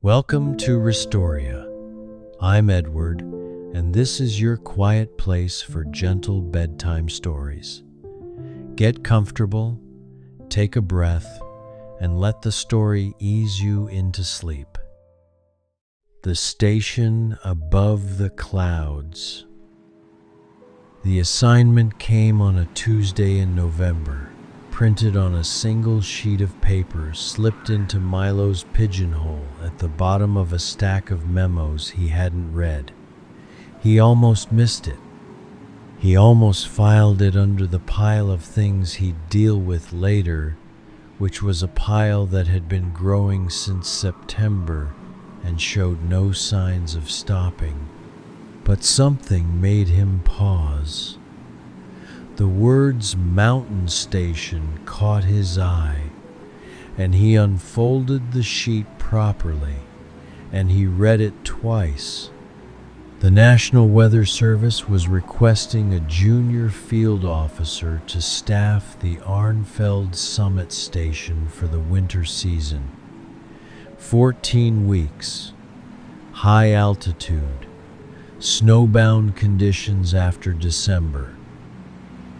Welcome to Restoria. I'm Edward, and this is your quiet place for gentle bedtime stories. Get comfortable, take a breath, and let the story ease you into sleep. The Station Above the Clouds. The assignment came on a Tuesday in November, printed on a single sheet of paper slipped into Milo's pigeonhole at the bottom of a stack of memos he hadn't read. He almost missed it. He almost filed it under the pile of things he'd deal with later, which was a pile that had been growing since September and showed no signs of stopping. But something made him pause. The words "mountain station" caught his eye, and he unfolded the sheet properly, and he read it twice. The National Weather Service was requesting a junior field officer to staff the Arnfeld Summit Station for the winter season. 14 weeks, high altitude, snowbound conditions after December.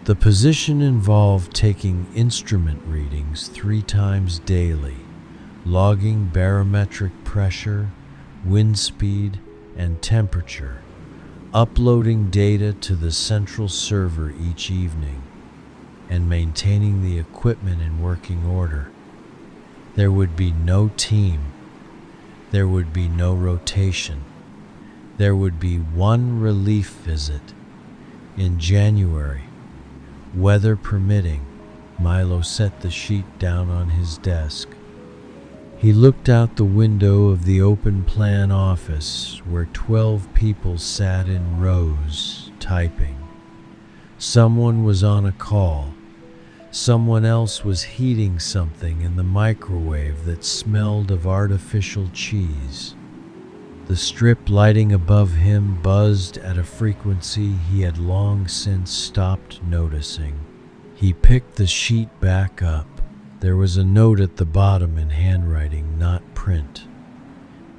The position involved taking instrument readings 3 times daily, logging barometric pressure, wind speed, and temperature, uploading data to the central server each evening, and maintaining the equipment in working order. There would be no team. There would be no rotation. There would be one relief visit. In January, weather permitting, Milo set the sheet down on his desk. He looked out the window of the open plan office where 12 people sat in rows, typing. Someone was on a call. Someone else was heating something in the microwave that smelled of artificial cheese. The strip lighting above him buzzed at a frequency he had long since stopped noticing. He picked the sheet back up. There was a note at the bottom in handwriting, not print.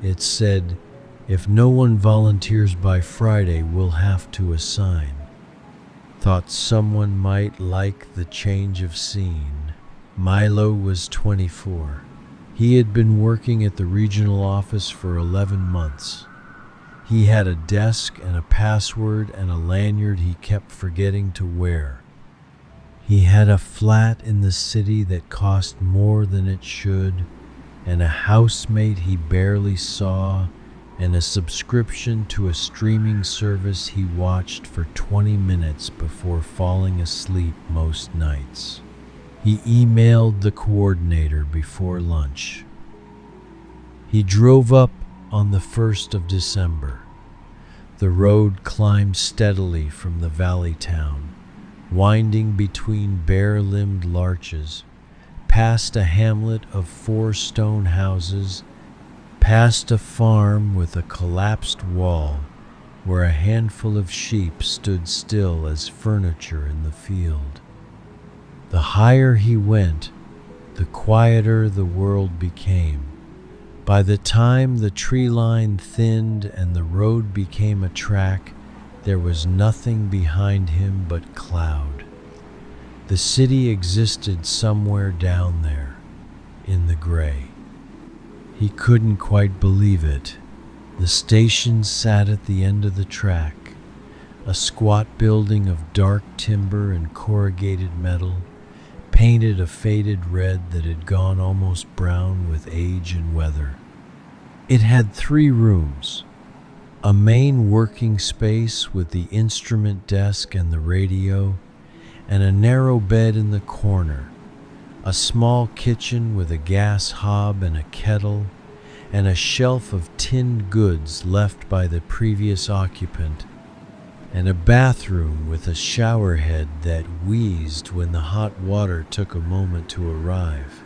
It said, "If no one volunteers by Friday, we'll have to assign." Thought someone might like the change of scene. Milo was 24. He had been working at the regional office for 11 months. He had a desk and a password and a lanyard he kept forgetting to wear. He had a flat in the city that cost more than it should, and a housemate he barely saw, and a subscription to a streaming service he watched for 20 minutes before falling asleep most nights. He emailed the coordinator before lunch. He drove up on the 1st of December. The road climbed steadily from the valley town, winding between bare-limbed larches, past a hamlet of 4 stone houses, past a farm with a collapsed wall where a handful of sheep stood still as furniture in the field. The higher he went, the quieter the world became. By the time the tree line thinned and the road became a track, there was nothing behind him but cloud. The city existed somewhere down there, in the gray. He couldn't quite believe it. The station sat at the end of the track, a squat building of dark timber and corrugated metal, painted a faded red that had gone almost brown with age and weather. It had 3 rooms, a main working space with the instrument desk and the radio, and a narrow bed in the corner, a small kitchen with a gas hob and a kettle, and a shelf of tinned goods left by the previous occupant, and a bathroom with a shower head that wheezed when the hot water took a moment to arrive.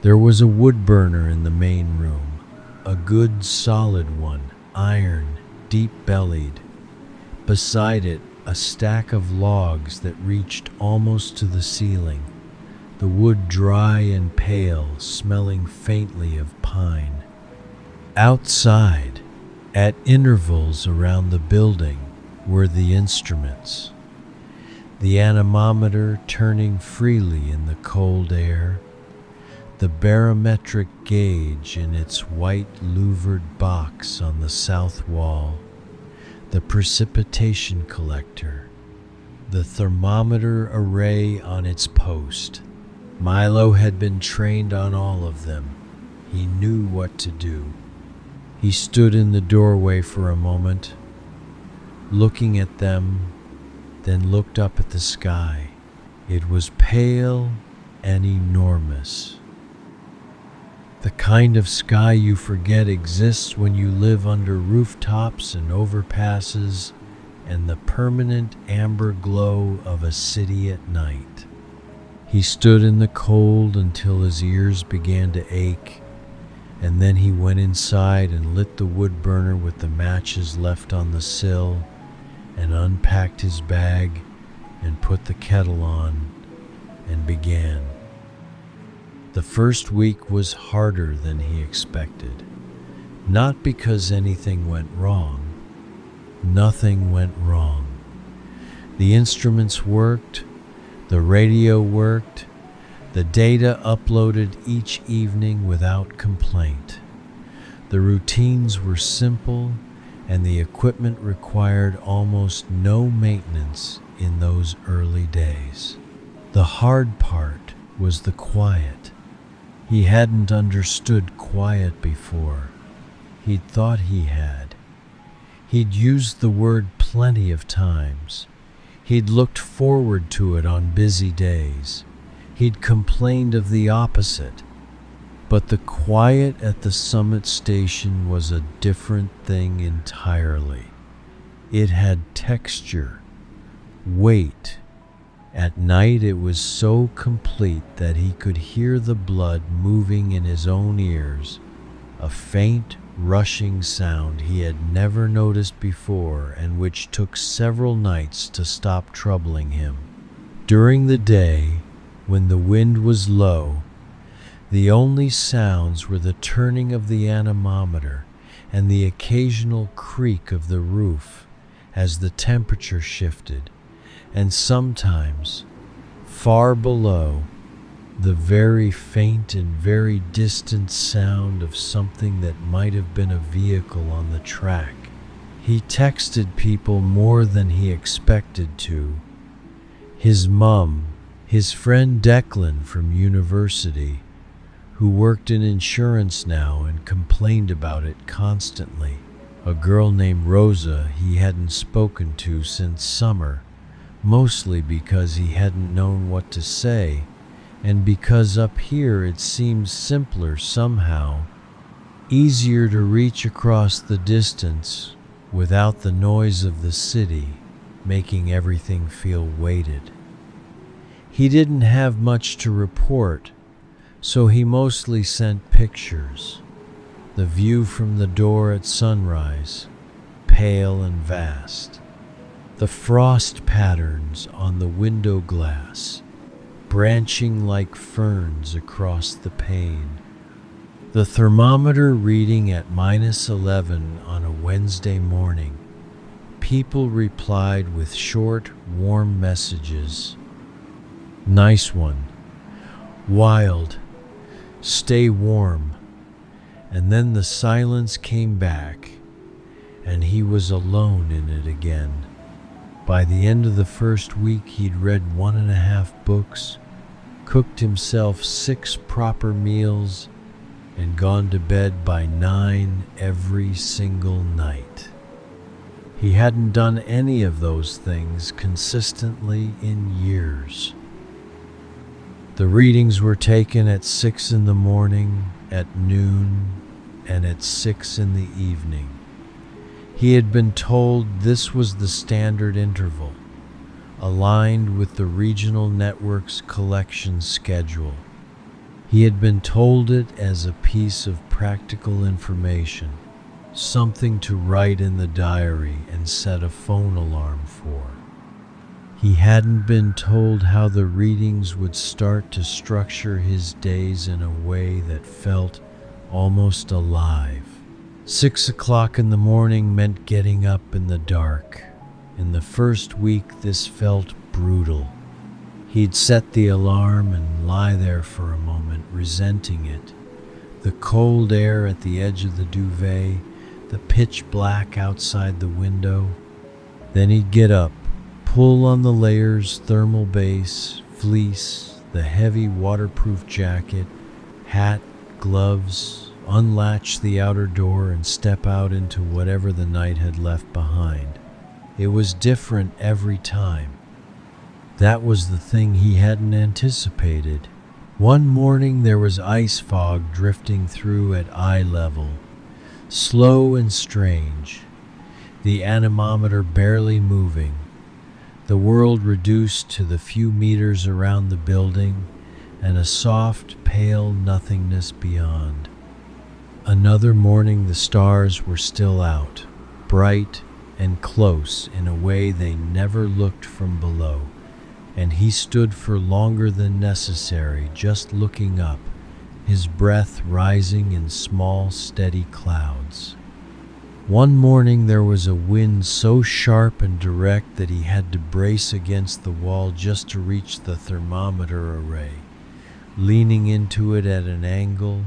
There was a wood burner in the main room, a good solid one, iron, deep-bellied. Beside it, a stack of logs that reached almost to the ceiling, the wood dry and pale, smelling faintly of pine. Outside, at intervals around the building, were the instruments. The anemometer turning freely in the cold air, the barometric gauge in its white louvered box on the south wall, the precipitation collector, the thermometer array on its post. Milo had been trained on all of them. He knew what to do. He stood in the doorway for a moment, looking at them, then looked up at the sky. It was pale and enormous. The kind of sky you forget exists when you live under rooftops and overpasses and the permanent amber glow of a city at night. He stood in the cold until his ears began to ache, and then he went inside and lit the wood burner with the matches left on the sill and unpacked his bag and put the kettle on and began. The first week was harder than he expected, not because anything went wrong. Nothing went wrong. The instruments worked, the radio worked, the data uploaded each evening without complaint. The routines were simple, and the equipment required almost no maintenance in those early days. The hard part was the quiet. He hadn't understood quiet before. He'd thought he had. He'd used the word plenty of times. He'd looked forward to it on busy days. He'd complained of the opposite. But the quiet at the summit station was a different thing entirely. It had texture, weight. At night it was so complete that he could hear the blood moving in his own ears, a faint, rushing sound he had never noticed before and which took several nights to stop troubling him. During the day, when the wind was low, the only sounds were the turning of the anemometer and the occasional creak of the roof as the temperature shifted, and sometimes, far below, the very faint and very distant sound of something that might have been a vehicle on the track. He texted people more than he expected to. His mum, his friend Declan from university, who worked in insurance now and complained about it constantly. A girl named Rosa he hadn't spoken to since summer, mostly because he hadn't known what to say, and because up here it seemed simpler somehow, easier to reach across the distance without the noise of the city making everything feel weighted. He didn't have much to report, so he mostly sent pictures. The view from the door at sunrise, pale and vast. The frost patterns on the window glass, branching like ferns across the pane. The thermometer reading at -11 on a Wednesday morning. People replied with short, warm messages. Nice one. Wild. Stay warm. And then the silence came back, and he was alone in it again. By the end of the first week, he'd read 1.5 books, cooked himself 6 proper meals, and gone to bed by 9 every single night. He hadn't done any of those things consistently in years. The readings were taken at 6 in the morning, at noon, and at 6 in the evening. He had been told this was the standard interval, aligned with the regional network's collection schedule. He had been told it as a piece of practical information, something to write in the diary and set a phone alarm for. He hadn't been told how the readings would start to structure his days in a way that felt almost alive. 6 o'clock in the morning meant getting up in the dark. In the first week, this felt brutal. He'd set the alarm and lie there for a moment, resenting it. The cold air at the edge of the duvet, the pitch black outside the window. Then he'd get up, pull on the layers, thermal base, fleece, the heavy waterproof jacket, hat, gloves, unlatch the outer door and step out into whatever the night had left behind. It was different every time. That was the thing he hadn't anticipated. One morning there was ice fog drifting through at eye level, slow and strange, the anemometer barely moving, the world reduced to the few meters around the building and a soft, pale nothingness beyond. Another morning the stars were still out, bright and close in a way they never looked from below, and he stood for longer than necessary, just looking up, his breath rising in small, steady clouds. One morning there was a wind so sharp and direct that he had to brace against the wall just to reach the thermometer array, leaning into it at an angle,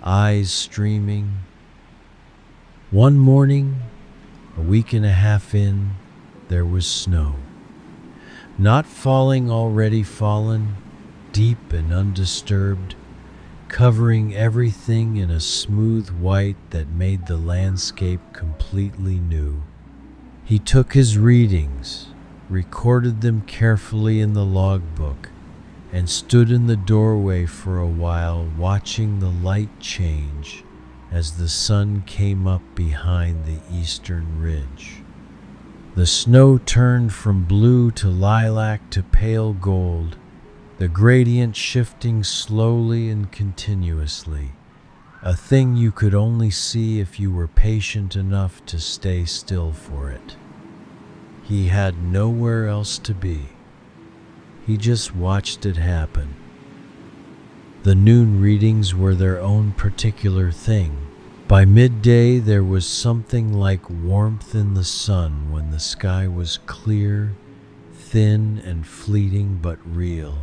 eyes streaming. One morning, a week and a half in, there was snow. Not falling already fallen, deep and undisturbed, covering everything in a smooth white that made the landscape completely new. He took his readings, recorded them carefully in the logbook, and stood in the doorway for a while watching the light change as the sun came up behind the eastern ridge. The snow turned from blue to lilac to pale gold, the gradient shifting slowly and continuously, a thing you could only see if you were patient enough to stay still for it. He had nowhere else to be. He just watched it happen. The noon readings were their own particular thing. By midday, there was something like warmth in the sun when the sky was clear, thin and fleeting but real,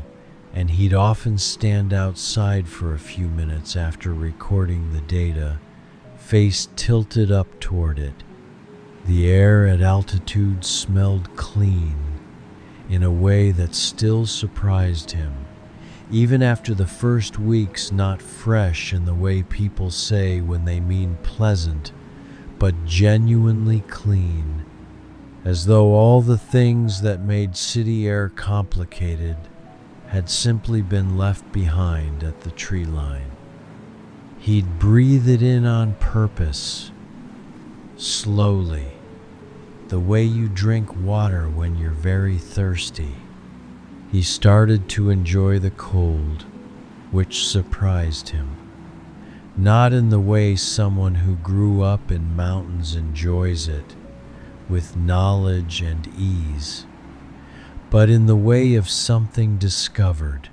and he'd often stand outside for a few minutes after recording the data, face tilted up toward it. The air at altitude smelled clean in a way that still surprised him. Even after the first weeks, not fresh in the way people say when they mean pleasant, but genuinely clean, as though all the things that made city air complicated had simply been left behind at the tree line. He'd breathe it in on purpose, slowly, the way you drink water when you're very thirsty. He started to enjoy the cold, which surprised him. Not in the way someone who grew up in mountains enjoys it, with knowledge and ease, but in the way of something discovered.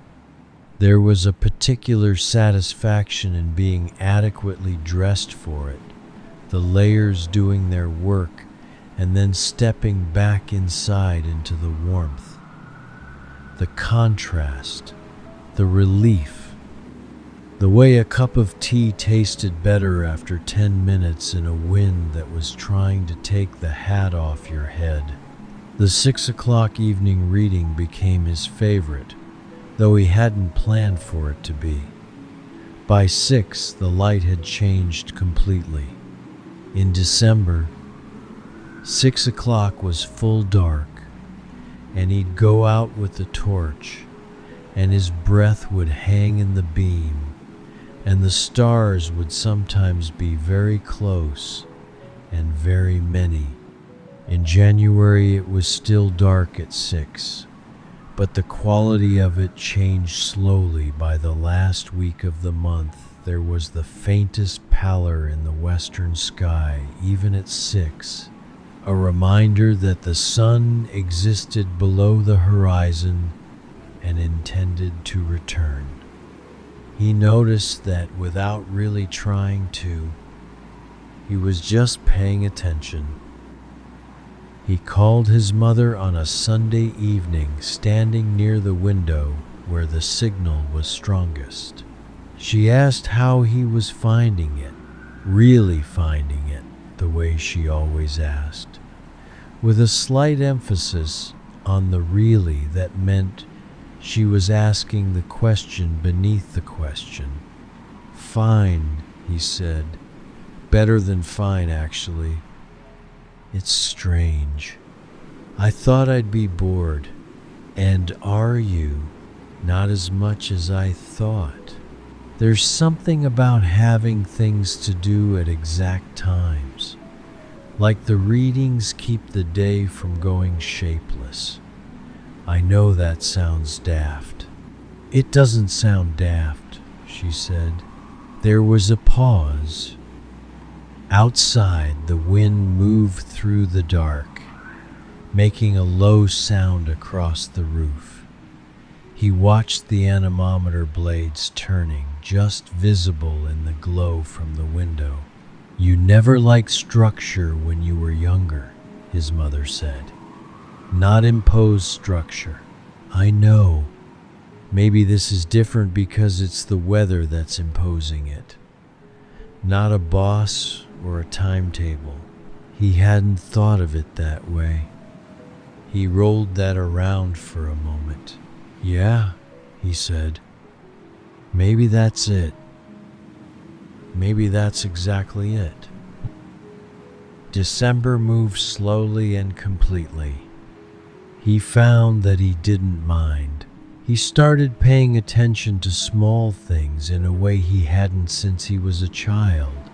There was a particular satisfaction in being adequately dressed for it, the layers doing their work, and then stepping back inside into the warmth. The contrast, the relief, the way a cup of tea tasted better after 10 minutes in a wind that was trying to take the hat off your head. The 6 o'clock evening reading became his favorite, though he hadn't planned for it to be. By 6, the light had changed completely. In December, 6 o'clock was full dark, and he'd go out with the torch, and his breath would hang in the beam, and the stars would sometimes be very close and very many. In January it was still dark at 6, but the quality of it changed slowly. By the last week of the month, there was the faintest pallor in the western sky, even at 6. A reminder that the sun existed below the horizon and intended to return. He noticed that without really trying to, He was just paying attention. He called his mother on a Sunday evening, standing near the window where the signal was strongest. She asked how he was finding it, really finding it, the way she always asked, with a slight emphasis on the really that meant she was asking the question beneath the question. Fine, he said. Better than fine, actually. It's strange. I thought I'd be bored. And are you? Not as much as I thought. There's something about having things to do at exact times. Like the readings keep the day from going shapeless. I know that sounds daft. It doesn't sound daft, she said. There was a pause. Outside, the wind moved through the dark, making a low sound across the roof. He watched the anemometer blades turning, just visible in the glow from the window. You never liked structure when you were younger, his mother said. Not imposed structure. I know. Maybe this is different because it's the weather that's imposing it. Not a boss or a timetable. He hadn't thought of it that way. He rolled that around for a moment. Yeah, he said. Maybe that's it. Maybe that's exactly it. December moved slowly and completely. He found that he didn't mind. He started paying attention to small things in a way he hadn't since he was a child.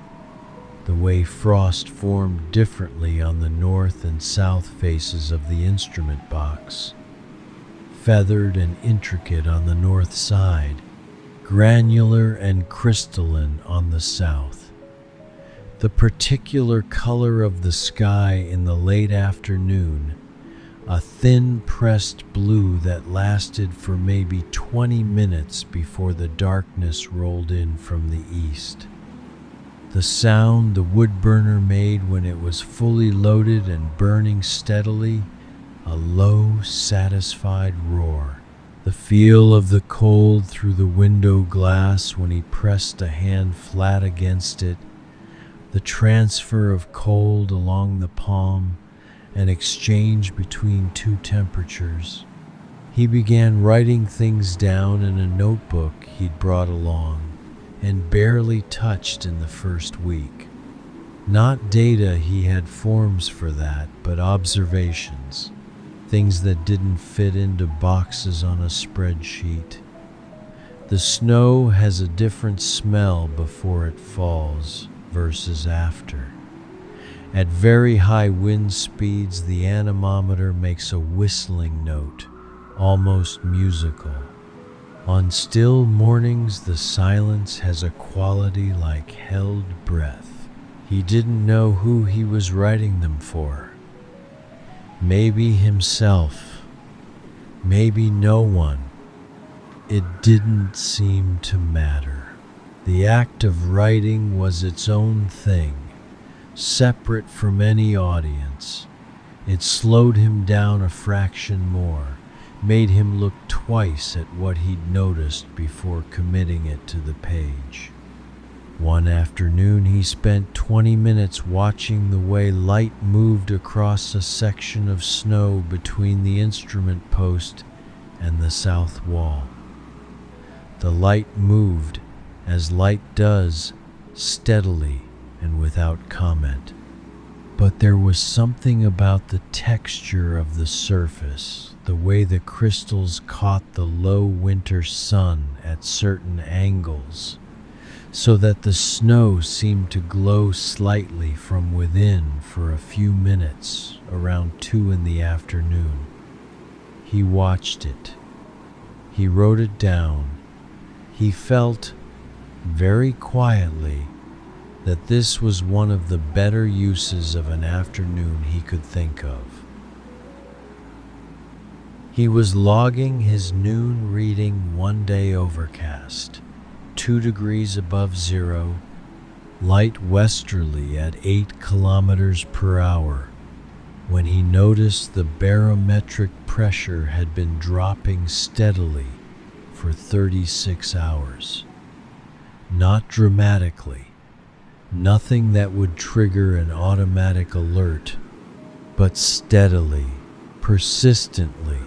The way frost formed differently on the north and south faces of the instrument box. Feathered and intricate on the north side, granular and crystalline on the south. The particular color of the sky in the late afternoon, a thin pressed blue that lasted for maybe 20 minutes before the darkness rolled in from the east. The sound the wood burner made when it was fully loaded and burning steadily, a low, satisfied roar. The feel of the cold through the window glass when he pressed a hand flat against it, the transfer of cold along the palm, an exchange between two temperatures. He began writing things down in a notebook he'd brought along and barely touched in the first week. Not data, he had forms for that, but observations, things that didn't fit into boxes on a spreadsheet. The snow has a different smell before it falls versus after. At very high wind speeds, the anemometer makes a whistling note, almost musical. On still mornings, the silence has a quality like held breath. He didn't know who he was writing them for. Maybe himself. Maybe no one. It didn't seem to matter. The act of writing was its own thing, separate from any audience. It slowed him down a fraction more, made him look twice at what he'd noticed before committing it to the page. One afternoon he spent 20 minutes watching the way light moved across a section of snow between the instrument post and the south wall. The light moved, as light does, steadily and without comment. But there was something about the texture of the surface, the way the crystals caught the low winter sun at certain angles, so that the snow seemed to glow slightly from within for a few minutes around 2 in the afternoon. He watched it. He wrote it down. He felt, very quietly, that this was one of the better uses of an afternoon he could think of. He was logging his noon reading. 1 day overcast, 2 degrees above zero, light westerly at 8 kilometers per hour, when he noticed the barometric pressure had been dropping steadily for 36 hours. Not dramatically, nothing that would trigger an automatic alert, but steadily, persistently,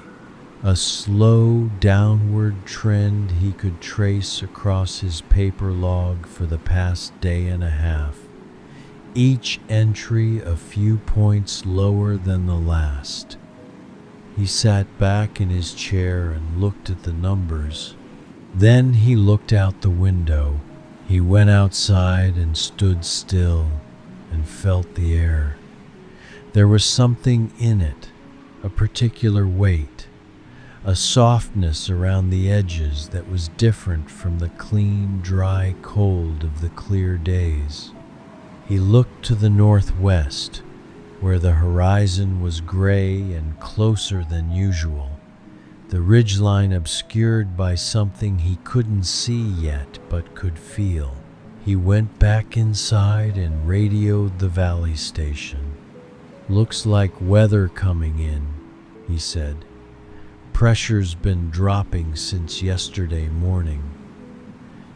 a slow downward trend he could trace across his paper log for the past day and a half, each entry a few points lower than the last. He sat back in his chair and looked at the numbers. Then he looked out the window. He went outside and stood still and felt the air. There was something in it, a particular weight, a softness around the edges that was different from the clean, dry cold of the clear days. He looked to the northwest, where the horizon was gray and closer than usual, the ridgeline obscured by something he couldn't see yet but could feel. He went back inside and radioed the valley station. "Looks like weather coming in," he said. "Pressure's been dropping since yesterday morning.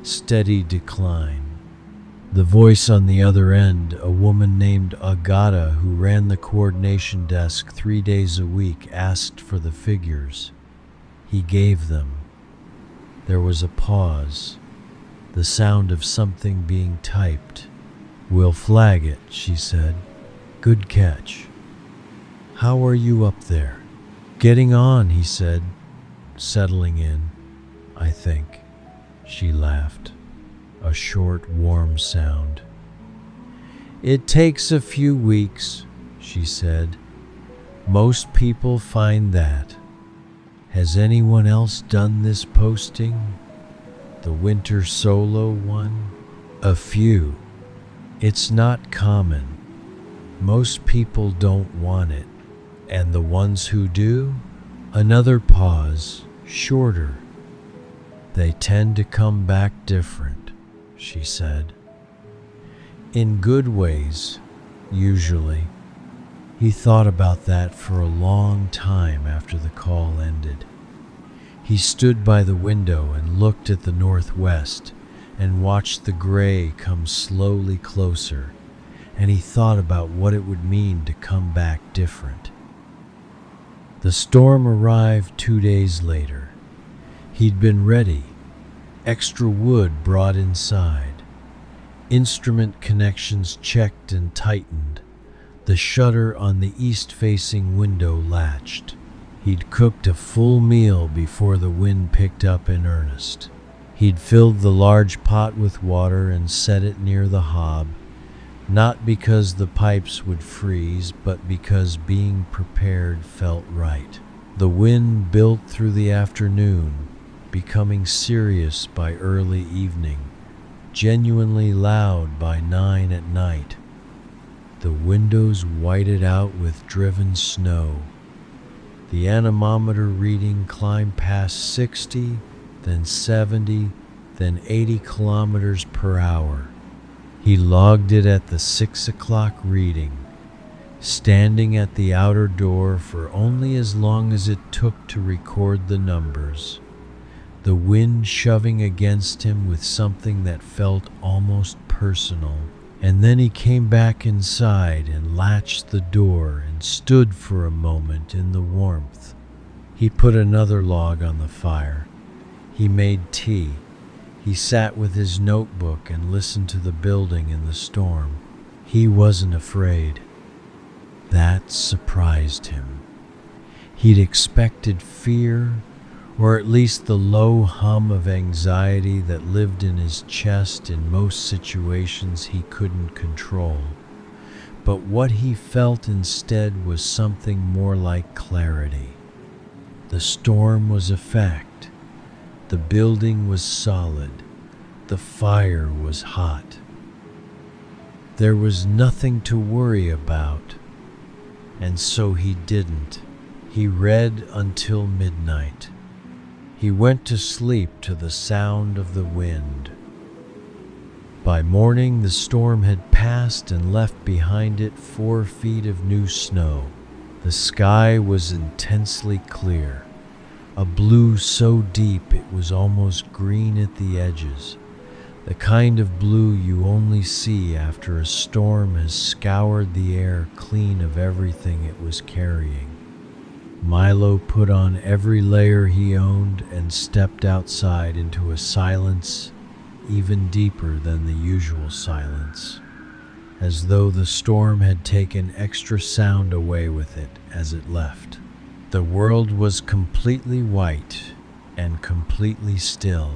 Steady decline." The voice on the other end, a woman named Agata who ran the coordination desk 3 days a week, asked for the figures. He gave them. There was a pause, the sound of something being typed. "We'll flag it," she said. "Good catch. How are you up there?" "Getting on," he said. "Settling in, I think." She laughed, a short, warm sound. "It takes a few weeks," she said. "Most people find that. Has anyone else done this posting? The winter solo one?" "A few. It's not common. Most people don't want it. And the ones who do?" Another pause, shorter. "They tend to come back different," she said. "In good ways, usually." He thought about that for a long time after the call ended. He stood by the window and looked at the northwest and watched the gray come slowly closer, and he thought about what it would mean to come back different. The storm arrived 2 days later. He'd been ready, extra wood brought inside, instrument connections checked and tightened, the shutter on the east-facing window latched. He'd cooked a full meal before the wind picked up in earnest. He'd filled the large pot with water and set it near the hob, not because the pipes would freeze, but because being prepared felt right. The wind built through the afternoon, becoming serious by early evening, genuinely loud by 9 at night. The windows whited out with driven snow. The anemometer reading climbed past 60, then 70, then 80 kilometers per hour. He logged it at the 6 o'clock reading, standing at the outer door for only as long as it took to record the numbers, the wind shoving against him with something that felt almost personal. And then he came back inside and latched the door and stood for a moment in the warmth. He put another log on the fire. He made tea. He sat with his notebook and listened to the building in the storm. He wasn't afraid. That surprised him. He'd expected fear, or at least the low hum of anxiety that lived in his chest in most situations he couldn't control. But what he felt instead was something more like clarity. The storm was a fact. The building was solid. The fire was hot. There was nothing to worry about, and so he didn't. He read until midnight. He went to sleep to the sound of the wind. By morning, the storm had passed and left behind it 4 feet of new snow. The sky was intensely clear, a blue so deep it was almost green at the edges, the kind of blue you only see after a storm has scoured the air clean of everything it was carrying. Milo put on every layer he owned and stepped outside into a silence even deeper than the usual silence, as though the storm had taken extra sound away with it as it left. The world was completely white and completely still.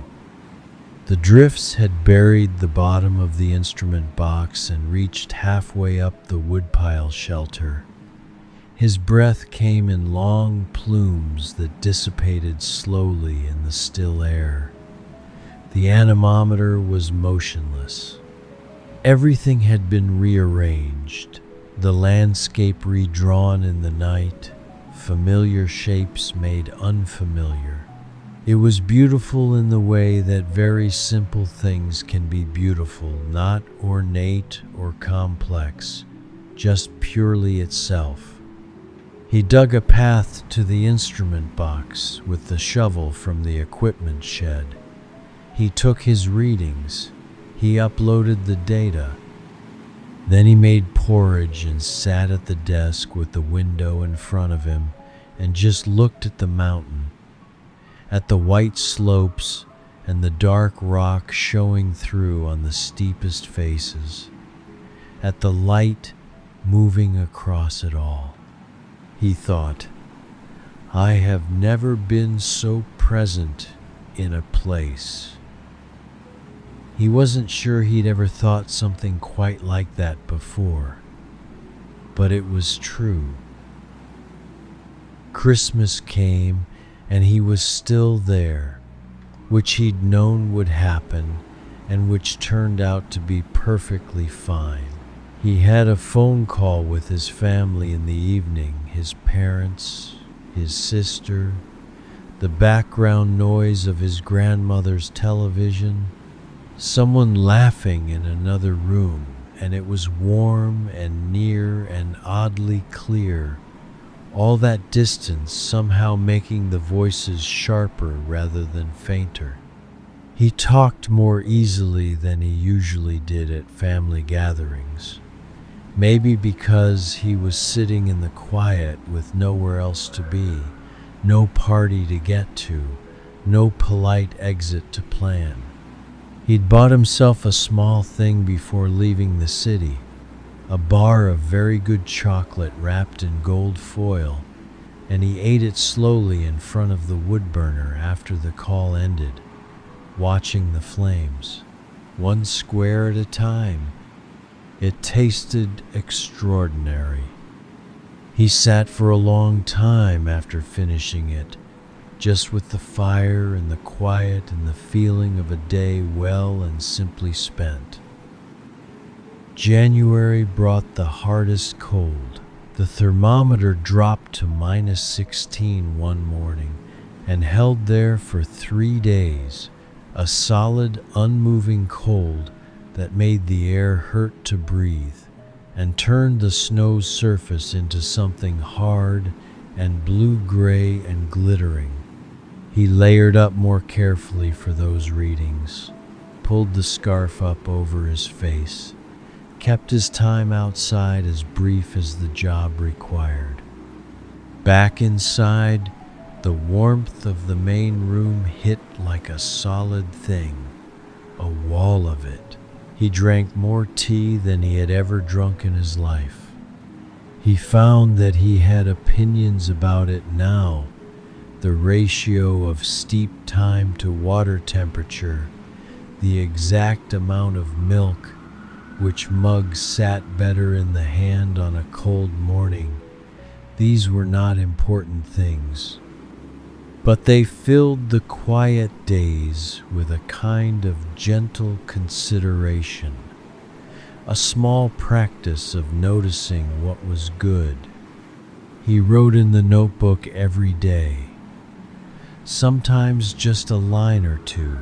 The drifts had buried the bottom of the instrument box and reached halfway up the woodpile shelter. His breath came in long plumes that dissipated slowly in the still air. The anemometer was motionless. Everything had been rearranged, the landscape redrawn in the night, familiar shapes made unfamiliar. It was beautiful in the way that very simple things can be beautiful, not ornate or complex, just purely itself. He dug a path to the instrument box with the shovel from the equipment shed. He took his readings. He uploaded the data. Then he made porridge and sat at the desk with the window in front of him and just looked at the mountain, at the white slopes and the dark rock showing through on the steepest faces, at the light moving across it all. He thought, I have never been so present in a place. He wasn't sure he'd ever thought something quite like that before, but it was true. Christmas came and he was still there, which he'd known would happen and which turned out to be perfectly fine. He had a phone call with his family in the evening, his parents, his sister, the background noise of his grandmother's television, someone laughing in another room, and it was warm and near and oddly clear, all that distance somehow making the voices sharper rather than fainter. He talked more easily than he usually did at family gatherings, maybe because he was sitting in the quiet with nowhere else to be, no party to get to, no polite exit to plan. He'd bought himself a small thing before leaving the city, a bar of very good chocolate wrapped in gold foil, and he ate it slowly in front of the wood burner after the call ended, watching the flames, one square at a time. It tasted extraordinary. He sat for a long time after finishing it, just with the fire and the quiet and the feeling of a day well and simply spent. January brought the hardest cold. The thermometer dropped to -16 one morning and held there for 3 days, a solid, unmoving cold that made the air hurt to breathe and turned the snow's surface into something hard and blue-gray and glittering. He layered up more carefully for those readings, pulled the scarf up over his face, kept his time outside as brief as the job required. Back inside, the warmth of the main room hit like a solid thing, a wall of it. He drank more tea than he had ever drunk in his life. He found that he had opinions about it now, the ratio of steep time to water temperature, the exact amount of milk, which mug sat better in the hand on a cold morning. These were not important things, but they filled the quiet days with a kind of gentle consideration, a small practice of noticing what was good. He wrote in the notebook every day, sometimes just a line or two,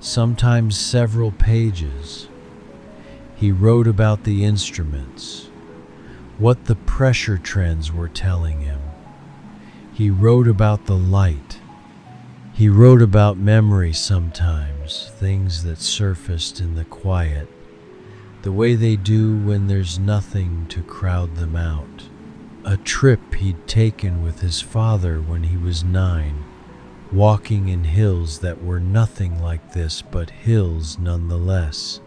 sometimes several pages. He wrote about the instruments, what the pressure trends were telling him. He wrote about the light. He wrote about memory sometimes, things that surfaced in the quiet, the way they do when there's nothing to crowd them out. A trip he'd taken with his father when he was 9, walking in hills that were nothing like this but hills nonetheless.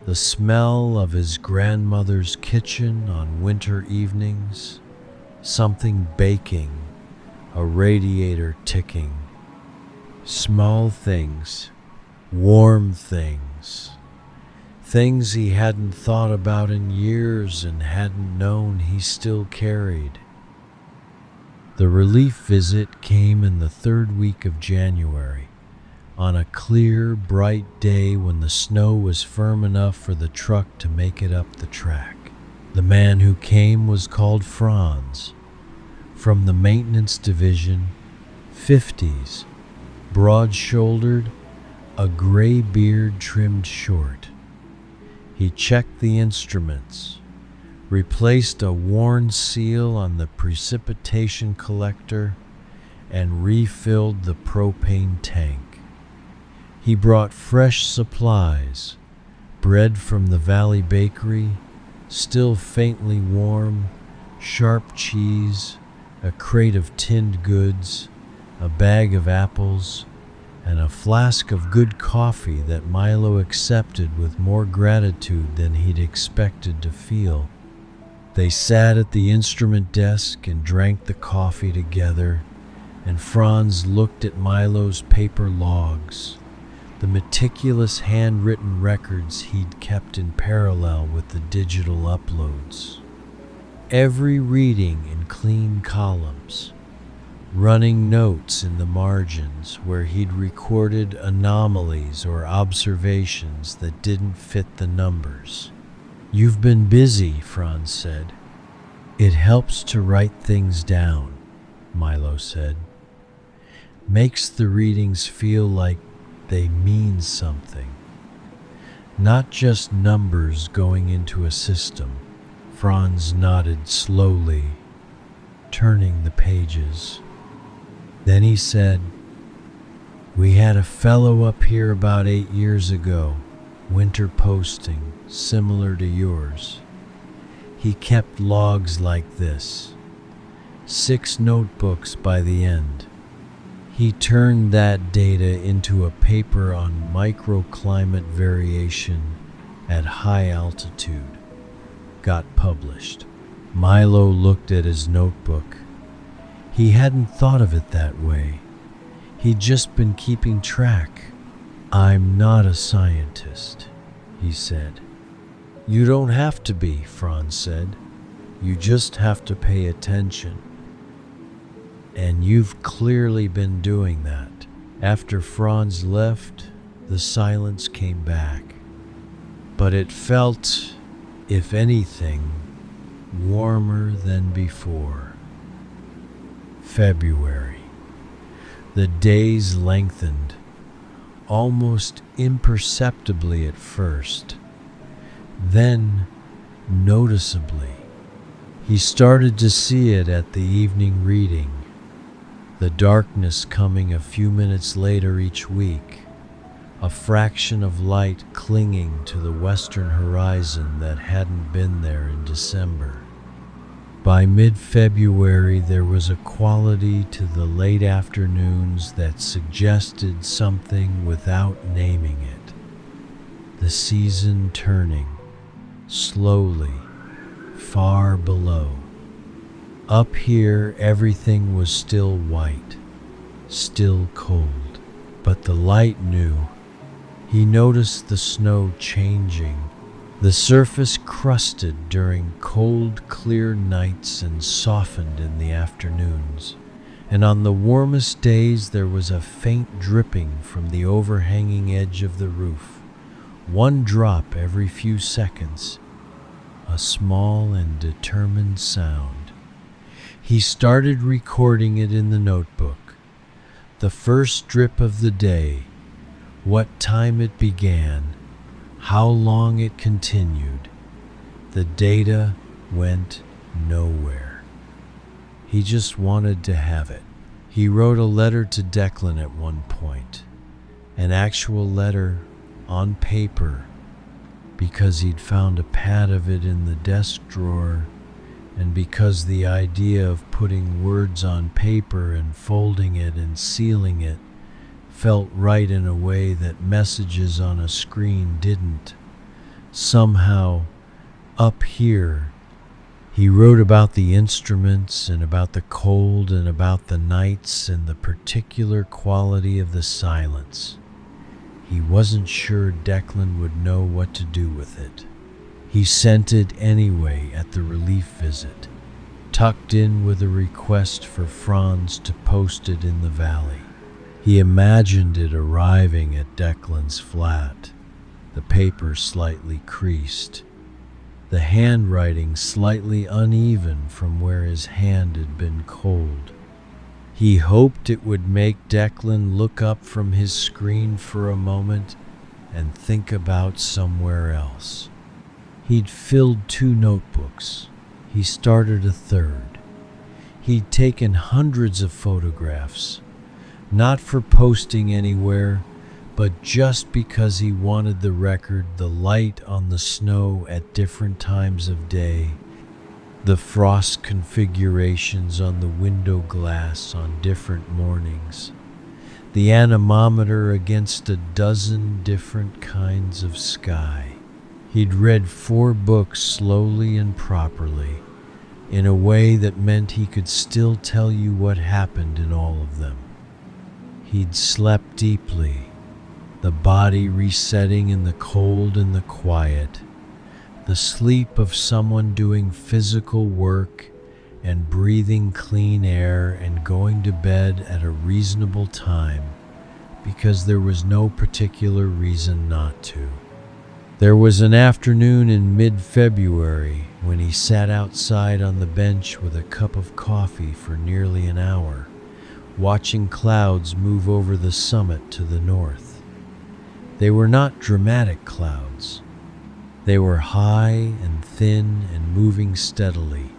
The smell of his grandmother's kitchen on winter evenings, something baking, a radiator ticking. Small things, warm things, things he hadn't thought about in years and hadn't known he still carried. The relief visit came in the 3rd week of January, on a clear, bright day when the snow was firm enough for the truck to make it up the track. The man who came was called Franz, from the maintenance division, 50s, broad-shouldered, a gray beard trimmed short. He checked the instruments, replaced a worn seal on the precipitation collector, and refilled the propane tank. He brought fresh supplies, bread from the Valley Bakery, still faintly warm, sharp cheese, a crate of tinned goods, a bag of apples, and a flask of good coffee that Milo accepted with more gratitude than he'd expected to feel. They sat at the instrument desk and drank the coffee together, and Franz looked at Milo's paper logs, the meticulous handwritten records he'd kept in parallel with the digital uploads. Every reading in clean columns, running notes in the margins where he'd recorded anomalies or observations that didn't fit the numbers. "You've been busy," Franz said. "It helps to write things down," Milo said. "Makes the readings feel like they mean something. Not just numbers going into a system." Franz nodded slowly, turning the pages. Then he said, "We had a fellow up here about 8 years ago, winter posting, similar to yours. He kept logs like this, 6 notebooks by the end. He turned that data into a paper on microclimate variation at high altitude. Got published." Milo looked at his notebook. He hadn't thought of it that way. He'd just been keeping track. "I'm not a scientist," he said. "You don't have to be," Franz said. "You just have to pay attention. And you've clearly been doing that." After Franz left, the silence came back. But it felt, if anything, warmer than before. February. The days lengthened, almost imperceptibly at first. Then, noticeably, he started to see it at the evening reading, the darkness coming a few minutes later each week, a fraction of light clinging to the western horizon that hadn't been there in December. By mid-February, there was a quality to the late afternoons that suggested something without naming it. The season turning, slowly, far below. Up here, everything was still white, still cold, but the light knew. He noticed the snow changing, the surface crusted during cold, clear nights and softened in the afternoons, and on the warmest days there was a faint dripping from the overhanging edge of the roof, one drop every few seconds, a small and determined sound. He started recording it in the notebook. The first drip of the day, what time it began, how long it continued. The data went nowhere. He just wanted to have it. He wrote a letter to Declan at one point, an actual letter on paper, because he'd found a pad of it in the desk drawer, and because the idea of putting words on paper and folding it and sealing it felt right in a way that messages on a screen didn't. Somehow, up here, he wrote about the instruments and about the cold and about the nights and the particular quality of the silence. He wasn't sure Declan would know what to do with it. He sent it anyway at the relief visit, tucked in with a request for Franz to post it in the valley. He imagined it arriving at Declan's flat, the paper slightly creased, the handwriting slightly uneven from where his hand had been cold. He hoped it would make Declan look up from his screen for a moment and think about somewhere else. He'd filled 2 notebooks. He started a 3rd. He'd taken hundreds of photographs, not for posting anywhere, but just because he wanted the record, the light on the snow at different times of day, the frost configurations on the window glass on different mornings, the anemometer against a dozen different kinds of sky. He'd read 4 books slowly and properly, in a way that meant he could still tell you what happened in all of them. He'd slept deeply, the body resetting in the cold and the quiet, the sleep of someone doing physical work and breathing clean air and going to bed at a reasonable time because there was no particular reason not to. There was an afternoon in mid-February when he sat outside on the bench with a cup of coffee for nearly an hour, watching clouds move over the summit to the north. They were not dramatic clouds. They were high and thin and moving steadily,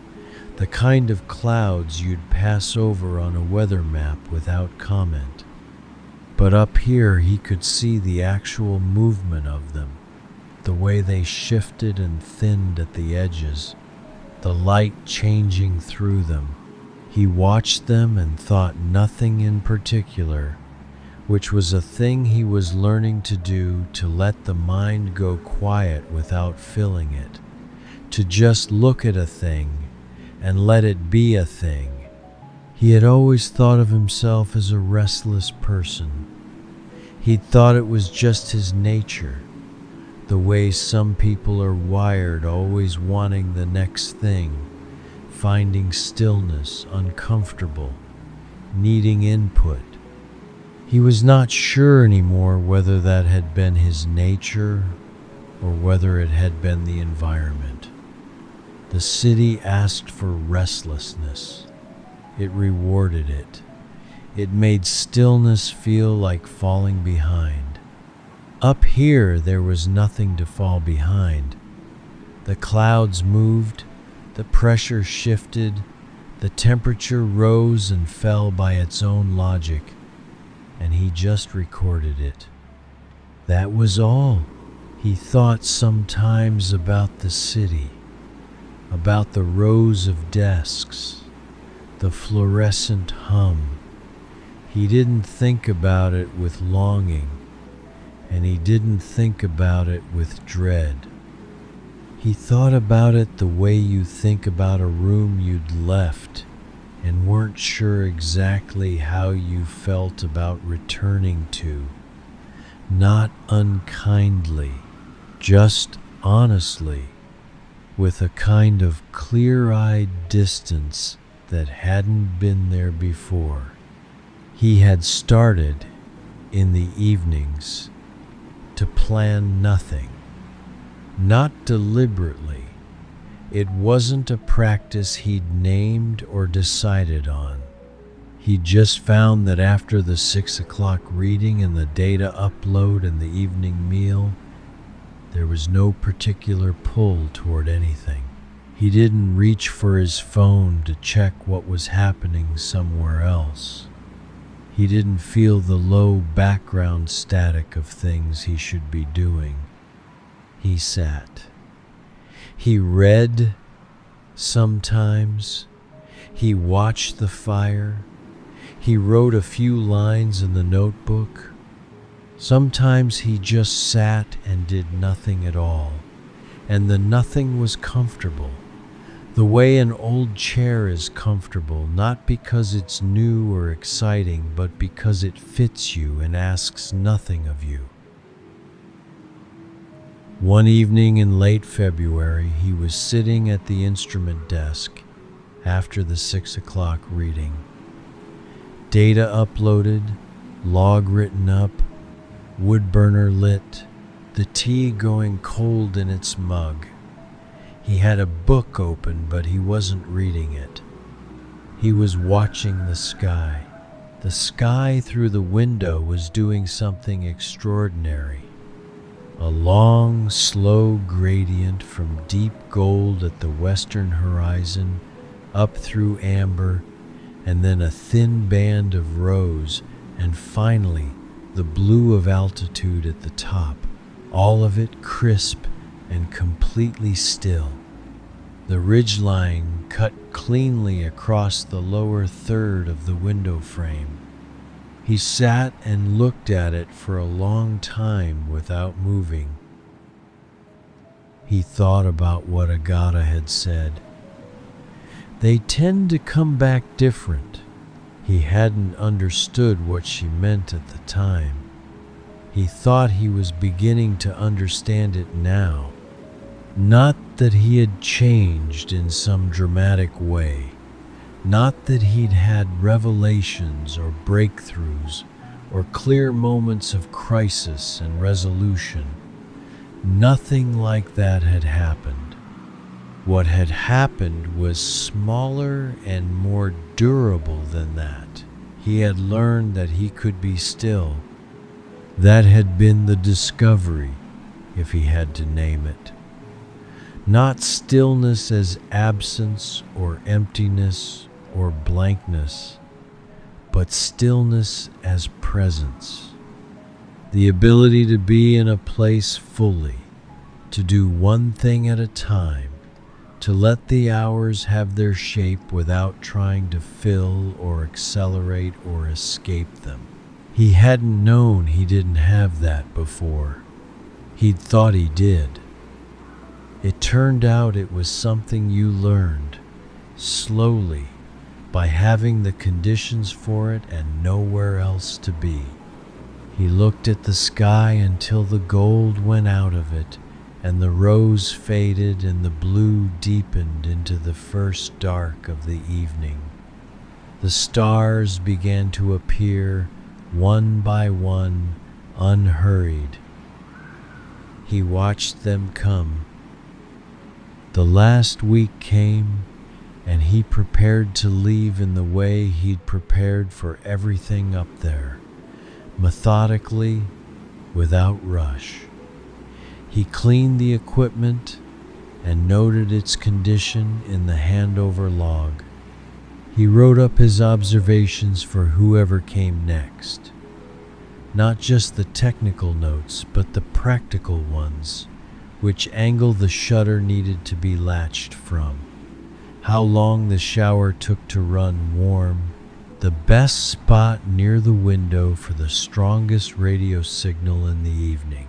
the kind of clouds you'd pass over on a weather map without comment. But up here he could see the actual movement of them, the way they shifted and thinned at the edges, the light changing through them. He watched them and thought nothing in particular, which was a thing he was learning to do, to let the mind go quiet without filling it, to just look at a thing and let it be a thing. He had always thought of himself as a restless person. He'd thought it was just his nature, the way some people are wired, always wanting the next thing, finding stillness, uncomfortable, needing input. He was not sure anymore whether that had been his nature or whether it had been the environment. The city asked for restlessness. It rewarded it. It made stillness feel like falling behind. Up here, there was nothing to fall behind. The clouds moved, the pressure shifted, the temperature rose and fell by its own logic, and he just recorded it. That was all. He thought sometimes about the city, about the rows of desks, the fluorescent hum. He didn't think about it with longing, and he didn't think about it with dread. He thought about it the way you think about a room you'd left and weren't sure exactly how you felt about returning to. Not unkindly, just honestly, with a kind of clear-eyed distance that hadn't been there before. He had started, in the evenings, to plan nothing. Not deliberately. It wasn't a practice he'd named or decided on. He just found that after the 6 o'clock reading and the data upload and the evening meal, there was no particular pull toward anything. He didn't reach for his phone to check what was happening somewhere else. He didn't feel the low background static of things he should be doing. He sat. He read sometimes. He watched the fire. He wrote a few lines in the notebook. Sometimes he just sat and did nothing at all, and the nothing was comfortable. The way an old chair is comfortable, not because it's new or exciting, but because it fits you and asks nothing of you. One evening in late February, he was sitting at the instrument desk after the 6 o'clock reading. Data uploaded, log written up, wood burner lit, the tea going cold in its mug. He had a book open, but he wasn't reading it. He was watching the sky. The sky through the window was doing something extraordinary. A long, slow gradient from deep gold at the western horizon, up through amber, and then a thin band of rose, and finally the blue of altitude at the top, all of it crisp and completely still. The ridgeline cut cleanly across the lower third of the window frame. He sat and looked at it for a long time without moving. He thought about what Agata had said. They tend to come back different. He hadn't understood what she meant at the time. He thought he was beginning to understand it now. Not that he had changed in some dramatic way. Not that he'd had revelations or breakthroughs or clear moments of crisis and resolution. Nothing like that had happened. What had happened was smaller and more durable than that. He had learned that he could be still. That had been the discovery, if he had to name it. Not stillness as absence or emptiness or blankness, but stillness as presence. The ability to be in a place fully, to do one thing at a time, to let the hours have their shape without trying to fill or accelerate or escape them. He hadn't known he didn't have that before. He'd thought he did. It turned out it was something you learned, slowly, by having the conditions for it and nowhere else to be. He looked at the sky until the gold went out of it, and the rose faded and the blue deepened into the first dark of the evening. The stars began to appear, one by one, unhurried. He watched them come. The last week came, and he prepared to leave in the way he'd prepared for everything up there, methodically, without rush. He cleaned the equipment and noted its condition in the handover log. He wrote up his observations for whoever came next. Not just the technical notes, but the practical ones. Which angle the shutter needed to be latched from, how long the shower took to run warm, the best spot near the window for the strongest radio signal in the evening.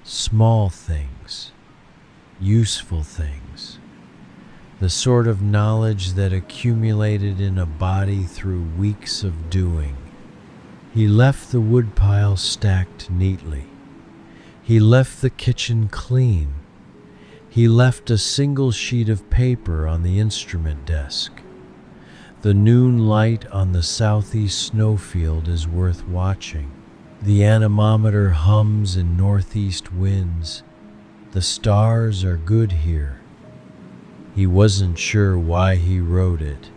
Small things, useful things, the sort of knowledge that accumulated in a body through weeks of doing. He left the woodpile stacked neatly. He left the kitchen clean. He left a single sheet of paper on the instrument desk. The noon light on the southeast snowfield is worth watching. The anemometer hums in northeast winds. The stars are good here. He wasn't sure why he wrote it.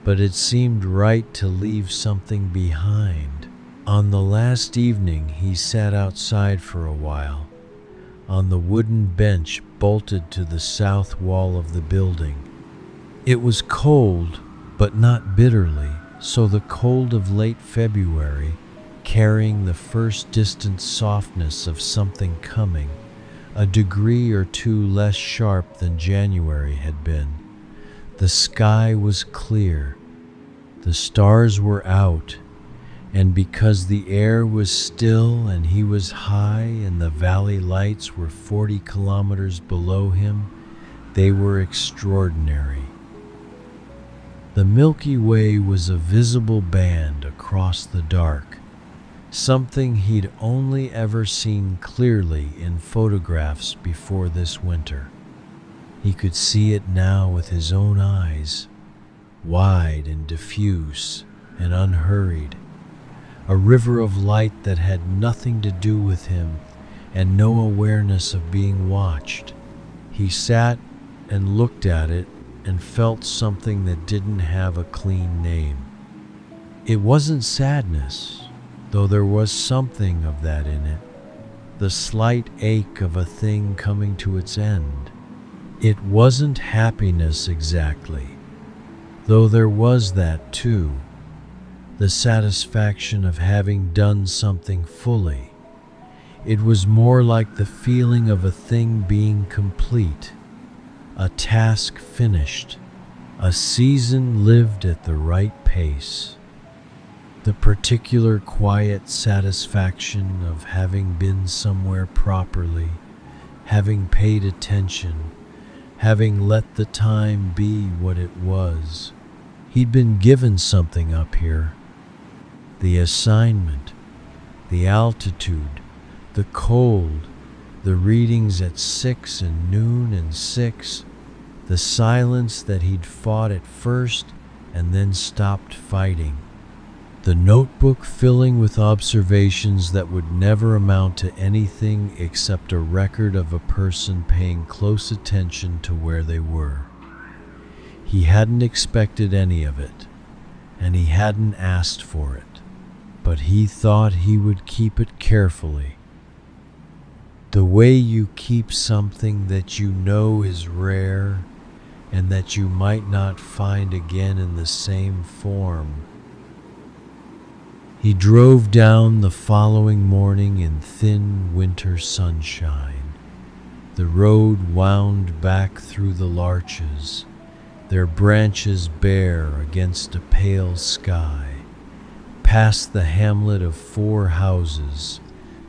but it seemed right to leave something behind. On the last evening, he sat outside for a while, on the wooden bench bolted to the south wall of the building. It was cold, but not bitterly, so the cold of late February, carrying the first distant softness of something coming, a degree or two less sharp than January had been. The sky was clear, the stars were out, and because the air was still and he was high and the valley lights were 40 kilometers below him, they were extraordinary. The Milky Way was a visible band across the dark, something he'd only ever seen clearly in photographs before this winter. He could see it now with his own eyes, wide and diffuse and unhurried. A river of light that had nothing to do with him and no awareness of being watched. He sat and looked at it and felt something that didn't have a clean name. It wasn't sadness, though there was something of that in it, the slight ache of a thing coming to its end. It wasn't happiness exactly, though there was that too, the satisfaction of having done something fully. It was more like the feeling of a thing being complete, a task finished, a season lived at the right pace. The particular quiet satisfaction of having been somewhere properly, having paid attention, having let the time be what it was. He'd been given something up here. The assignment, the altitude, the cold, the readings at 6 and noon and 6, the silence that he'd fought at first and then stopped fighting, the notebook filling with observations that would never amount to anything except a record of a person paying close attention to where they were. He hadn't expected any of it, and he hadn't asked for it, but he thought he would keep it carefully. The way you keep something that you know is rare and that you might not find again in the same form. He drove down the following morning in thin winter sunshine. The road wound back through the larches, their branches bare against a pale sky, past the hamlet of 4 houses,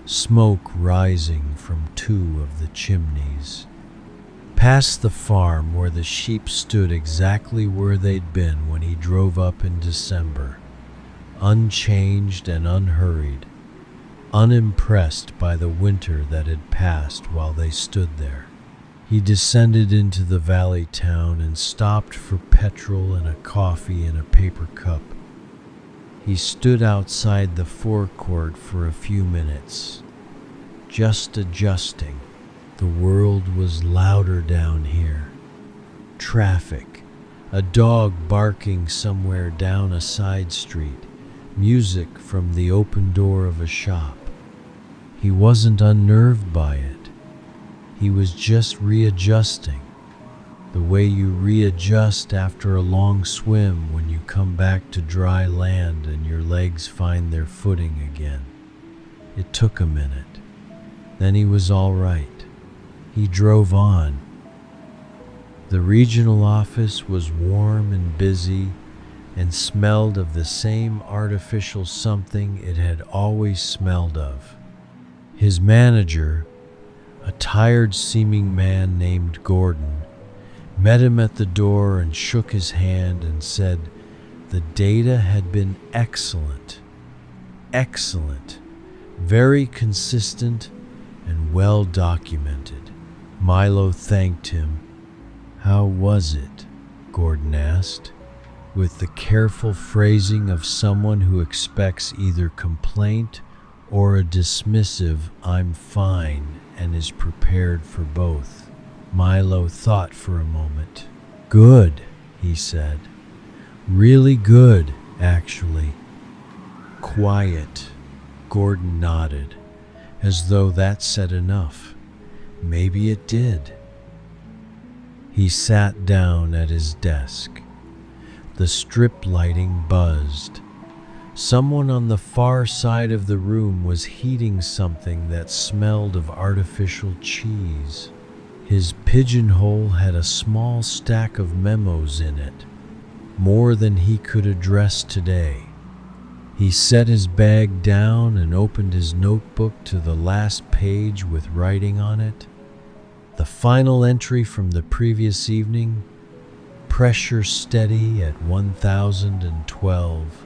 smoke rising from 2 of the chimneys, past the farm where the sheep stood exactly where they'd been when he drove up in December, unchanged and unhurried, unimpressed by the winter that had passed while they stood there. He descended into the valley town and stopped for petrol and a coffee in a paper cup. He stood outside the forecourt for a few minutes, just adjusting. The world was louder down here. Traffic, a dog barking somewhere down a side street, music from the open door of a shop. He wasn't unnerved by it. He was just readjusting, the way you readjust after a long swim when you come back to dry land and your legs find their footing again. It took a minute. Then he was all right. He drove on. The regional office was warm and busy and smelled of the same artificial something it had always smelled of. His manager, a tired-seeming man named Gordon, met him at the door and shook his hand and said the data had been excellent, very consistent and well documented. Milo thanked him. "How was it?" Gordon asked, with the careful phrasing of someone who expects either complaint or a dismissive "I'm fine" and is prepared for both. Milo thought for a moment. "Good," he said. Really good, actually. Quiet, Gordon nodded, as though that said enough. Maybe it did. He sat down at his desk. The strip lighting buzzed. Someone on the far side of the room was heating something that smelled of artificial cheese. His pigeonhole had a small stack of memos in it, more than he could address today. He set his bag down and opened his notebook to the last page with writing on it. The final entry from the previous evening: pressure steady at 1012,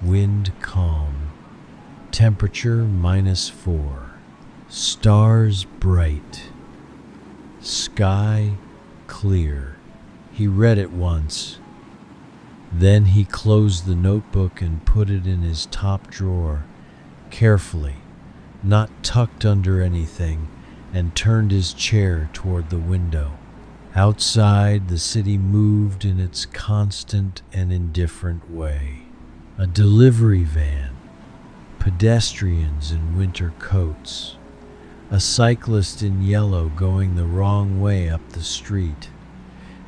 wind calm, temperature -4, stars bright, sky clear. He read it once. Then he closed the notebook and put it in his top drawer, carefully, not tucked under anything, and turned his chair toward the window. Outside, the city moved in its constant and indifferent way. A delivery van, pedestrians in winter coats, a cyclist in yellow going the wrong way up the street,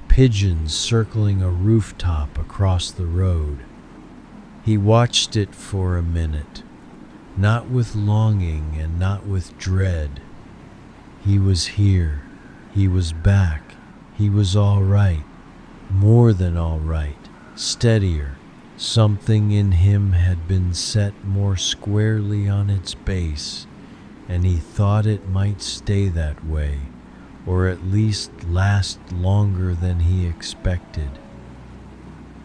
pigeons circling a rooftop across the road. He watched it for a minute, not with longing and not with dread. He was here. He was back. He was all right. More than all right. Steadier. Something in him had been set more squarely on its base, and he thought it might stay that way, or at least last longer than he expected.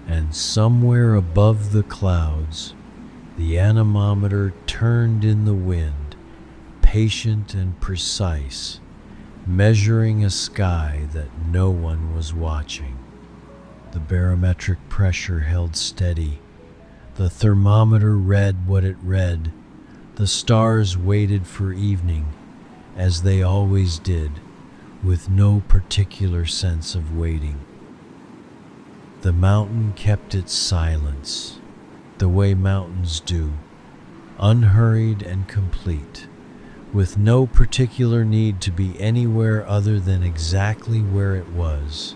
And somewhere above the clouds, the anemometer turned in the wind, patient and precise, measuring a sky that no one was watching. The barometric pressure held steady. The thermometer read what it read. The stars waited for evening, as they always did, with no particular sense of waiting. The mountain kept its silence, the way mountains do, unhurried and complete, with no particular need to be anywhere other than exactly where it was.